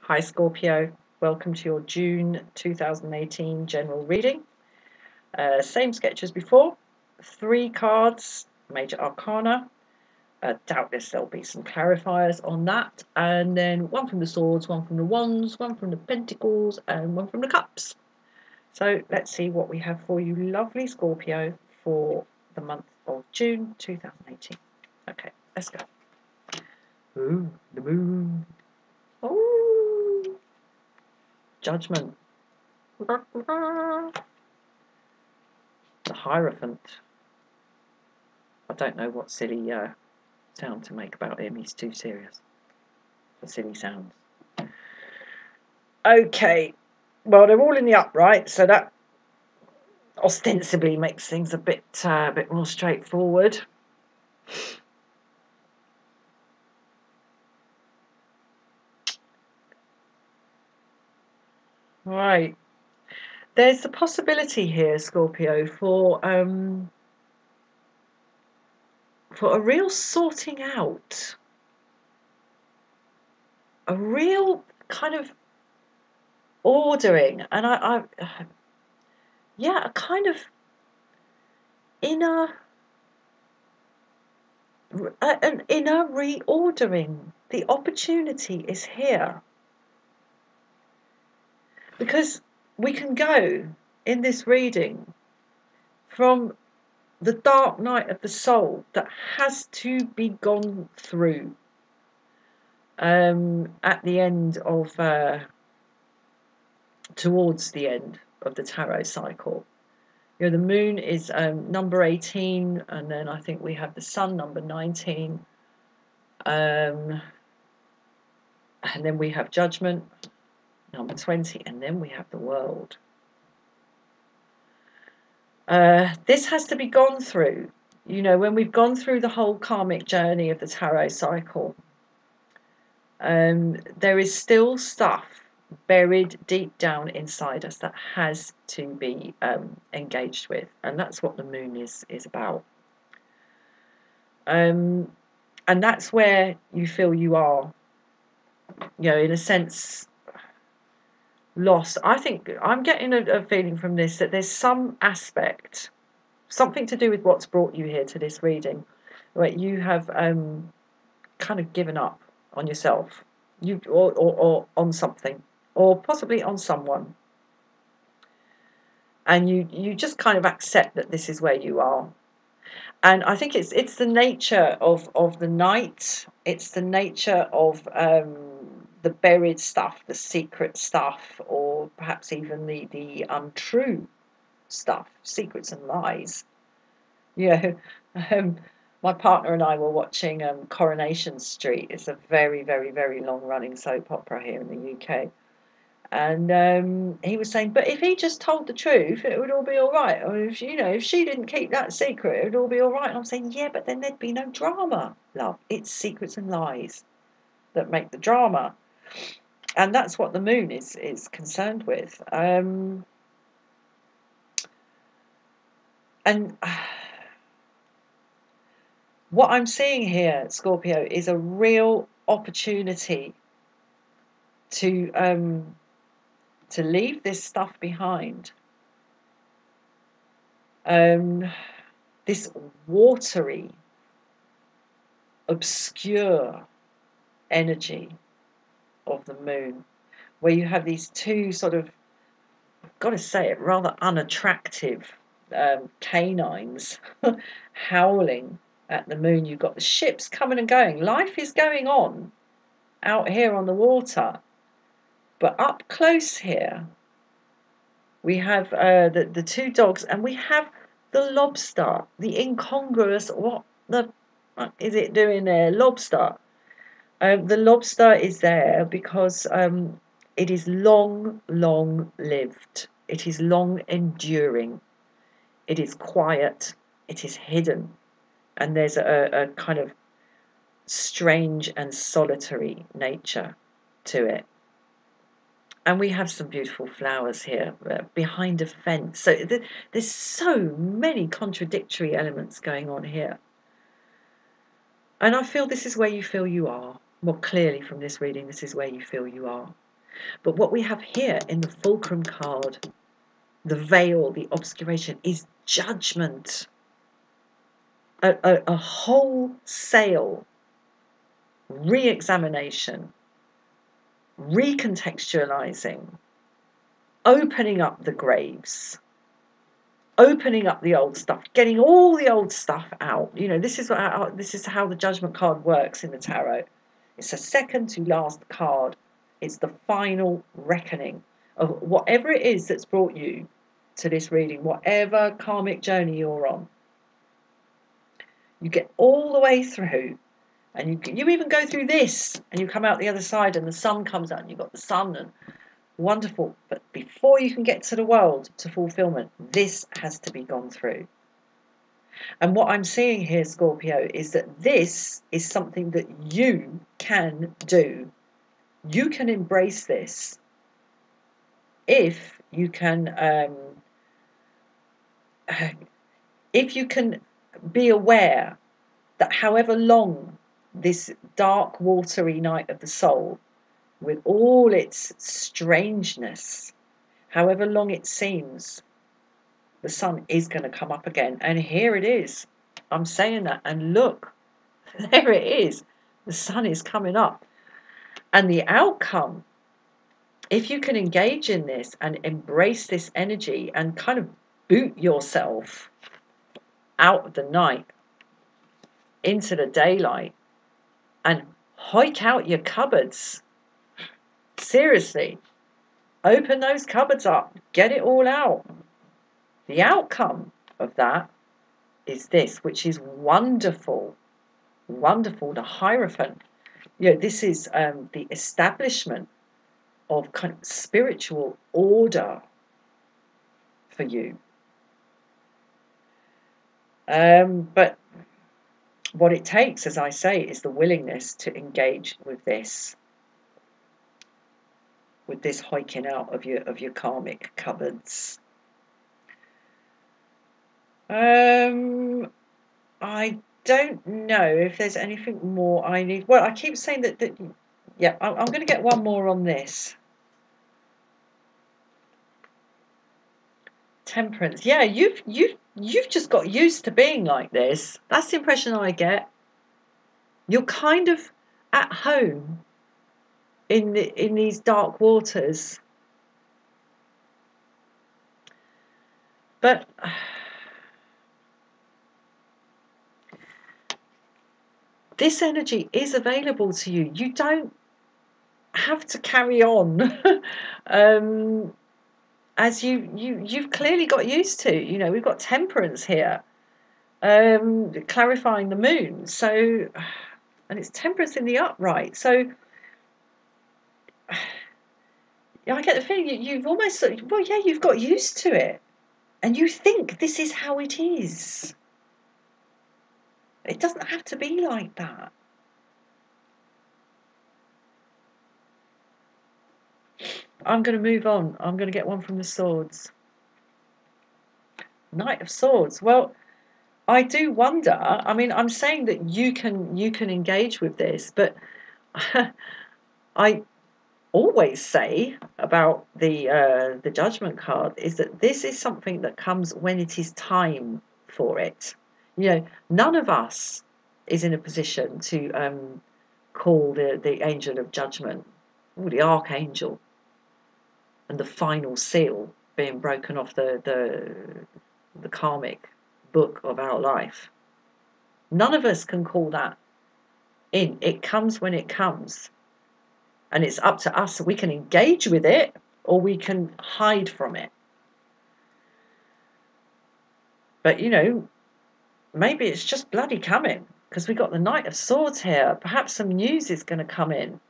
Hi Scorpio, welcome to your June 2018 general reading. Same sketch as before, 3 cards, major arcana. Doubtless there'll be some clarifiers on that, and then 1 from the swords, 1 from the wands, 1 from the pentacles, and 1 from the cups. So let's see what we have for you, lovely Scorpio, for the month of June 2018. Okay, let's go. Ooh, the moon. Ooh. Judgment. The Hierophant. I don't know what silly sound to make about him. He's too serious for silly sounds. Okay, well, they're all in the upright, so that ostensibly makes things a bit more straightforward. Right. There's the possibility here, Scorpio, for a real sorting out, a real kind of ordering, and yeah, a kind of an inner reordering. The opportunity is here. Because we can go in this reading from the dark night of the soul that has to be gone through at the end of, towards the end of the tarot cycle. You know, the moon is number 18, and then I think we have the sun, number 19. And then we have judgment, number 20, and then we have the world. This has to be gone through. You know, when we've gone through the whole karmic journey of the tarot cycle, there is still stuff buried deep down inside us that has to be engaged with, and that's what the moon is about. And that's where you feel you are, you know, in a sense, lost. I think I'm getting a feeling from this that there's some aspect, something to do with what's brought you here to this reading, where you have kind of given up on yourself, or on something, or possibly on someone, and you just kind of accept that this is where you are. And I think it's the nature of the night. It's the nature of the buried stuff, the secret stuff, or perhaps even the untrue stuff, secrets and lies. You know, my partner and I were watching Coronation Street. It's a very, very, very long-running soap opera here in the UK. And he was saying, but if he just told the truth, it would all be all right. Or if, you know, if she didn't keep that secret, it would all be all right. And I'm saying, yeah, but then there'd be no drama, love. It's secrets and lies that make the drama. And that's what the moon is concerned with. And what I'm seeing here, Scorpio, is a real opportunity to leave this stuff behind. This watery, obscure energy of the moon, where you have these two sort of, I've got to say it, rather unattractive canines howling at the moon. You've got the ships coming and going. Life is going on out here on the water. But up close here, we have the 2 dogs, and we have the lobster, the incongruous, what the fuck is it doing there, lobster? The lobster is there because it is long lived. It is long enduring. It is quiet. It is hidden. And there's a kind of strange and solitary nature to it. And we have some beautiful flowers here behind a fence. So there's so many contradictory elements going on here. And I feel this is where you feel you are. More clearly from this reading, this is where you feel you are. But what we have here in the fulcrum card, the veil, the obscuration, is judgment. A wholesale re-examination, recontextualizing, opening up the graves, opening up the old stuff, getting all the old stuff out. You know, this is how the judgment card works in the tarot. It's a second to last card. It's the final reckoning of whatever it is that's brought you to this reading, whatever karmic journey you're on. You get all the way through, and you even go through this, and you come out the other side, and the sun comes out, and you've got the sun, and wonderful. But before you can get to the world, to fulfillment, this has to be gone through. And what I'm seeing here, Scorpio, is that this is something that you can do. You can embrace this if you can be aware that however long this dark, watery night of the soul, with all its strangeness, however long it seems, the sun is going to come up again. And here it is. I'm saying that, and look, there it is. The sun is coming up. And the outcome, if you can engage in this and embrace this energy and kind of boot yourself out of the night into the daylight and hike out your cupboards, seriously, open those cupboards up, get it all out. The outcome of that is this, which is wonderful. Wonderful, the Hierophant. You know, this is the establishment of kind of spiritual order for you. But what it takes, as I say, is the willingness to engage with this hiking out of your karmic cupboards. I don't know if there's anything more I need. Well, I keep saying that yeah, I'm going to get one more on this. Temperance. Yeah, you've just got used to being like this. That's the impression I get. You're kind of at home in these dark waters. But this energy is available to you. You don't have to carry on as you've clearly got used to. You know, we've got temperance here, clarifying the moon. So, and it's temperance in the upright. So, yeah, I get the feeling you've almost, well, yeah, you've got used to it, and you think this is how it is. It doesn't have to be like that. I'm going to move on. I'm going to get one from the Swords. Knight of Swords. Well, I do wonder. I mean, I'm saying that you can engage with this, but I always say about the Judgment card is that this is something that comes when it is time for it. You know, none of us is in a position to call the angel of judgment, or the archangel, and the final seal being broken off the karmic book of our life. None of us can call that in. It comes when it comes. And it's up to us. We can engage with it or we can hide from it. But, you know, maybe it's just bloody coming, because we got the Knight of Swords here. Perhaps some news is going to come in,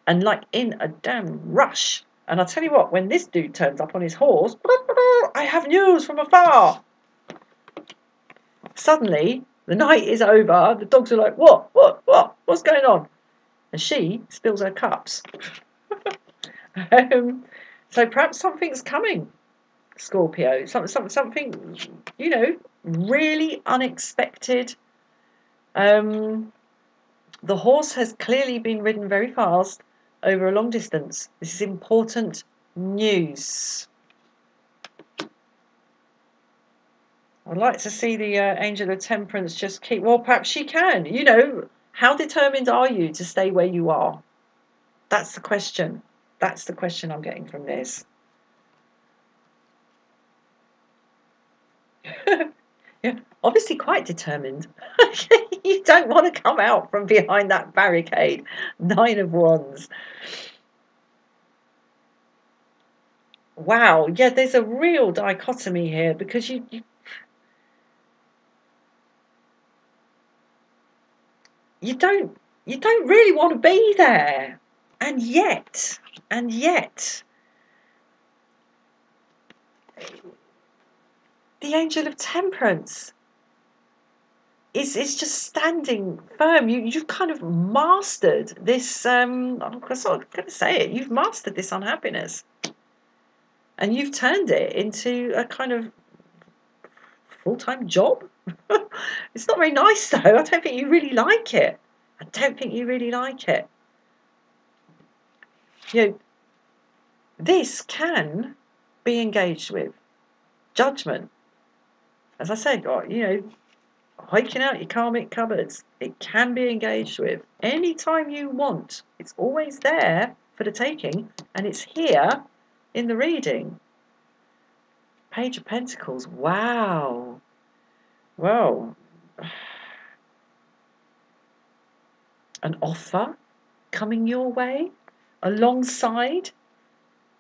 and like in a damn rush. And I'll tell you what, when this dude turns up on his horse, I have news from afar. Suddenly, the night is over. The dogs are like, what's going on? And she spills her cups. So perhaps something's coming, Scorpio. Something, you know, really unexpected. The horse has clearly been ridden very fast. over a long distance. This is important news. I'd like to see the Angel of Temperance just keep... Well, perhaps she can. You know, how determined are you to stay where you are? That's the question. That's the question I'm getting from this. Yeah, obviously quite determined. You don't want to come out from behind that barricade. 9 of Wands. Wow, yeah, there's a real dichotomy here because you don't really want to be there, and yet the Angel of Temperance is just standing firm. You've kind of mastered this. I'm sort of going to say it. You've mastered this unhappiness, and you've turned it into a kind of full-time job. It's not very nice though. I don't think you really like it. I don't think you really like it. You know, this can be engaged with. Judgment, as I said, you know, hiking out your karmic cupboards. It can be engaged with anytime you want. It's always there for the taking, and it's here in the reading. Page of Pentacles. Wow. Well, an offer coming your way alongside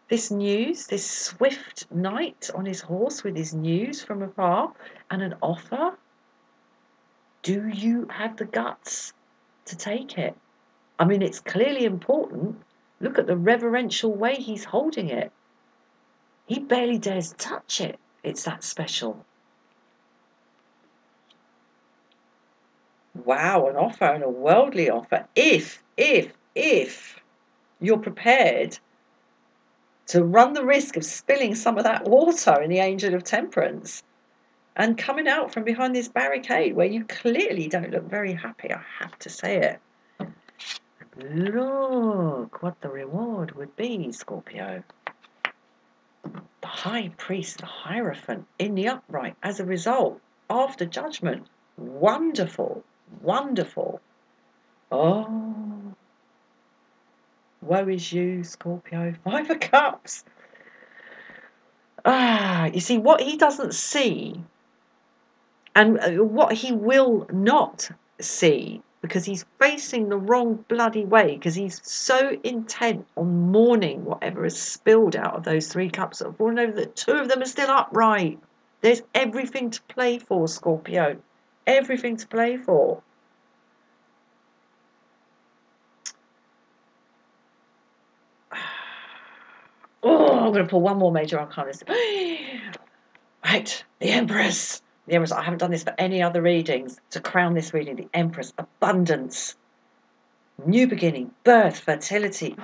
this news, this swift knight on his horse with his news from afar, and an offer. Do you have the guts to take it? I mean, it's clearly important. Look at the reverential way he's holding it. He barely dares touch it. It's that special. Wow, an offer, and a worldly offer. If you're prepared to run the risk of spilling some of that water in the Angel of Temperance and coming out from behind this barricade where you clearly don't look very happy, I have to say it. Look what the reward would be, Scorpio. The High Priest, the Hierophant, in the upright as a result, after judgment. Wonderful, wonderful. Oh, woe is you, Scorpio. 5 of Cups. You see, what he doesn't see and what he will not see, because he's facing the wrong bloody way, because he's so intent on mourning whatever has spilled out of those 3 cups that have fallen over, that 2 of them are still upright. There's everything to play for, Scorpio. Everything to play for. Oh, I'm going to pull one more major arcana. Right, the Empress. The Empress. I haven't done this for any other readings. To crown this reading, the Empress. Abundance. New beginning. Birth. Fertility.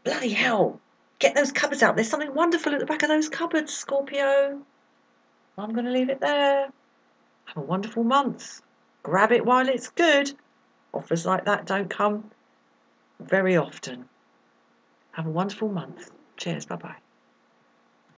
Bloody hell. Get those cupboards out. There's something wonderful at the back of those cupboards, Scorpio. I'm going to leave it there. Have a wonderful month. Grab it while it's good. Offers like that don't come very often. Have a wonderful month. Cheers. Bye-bye.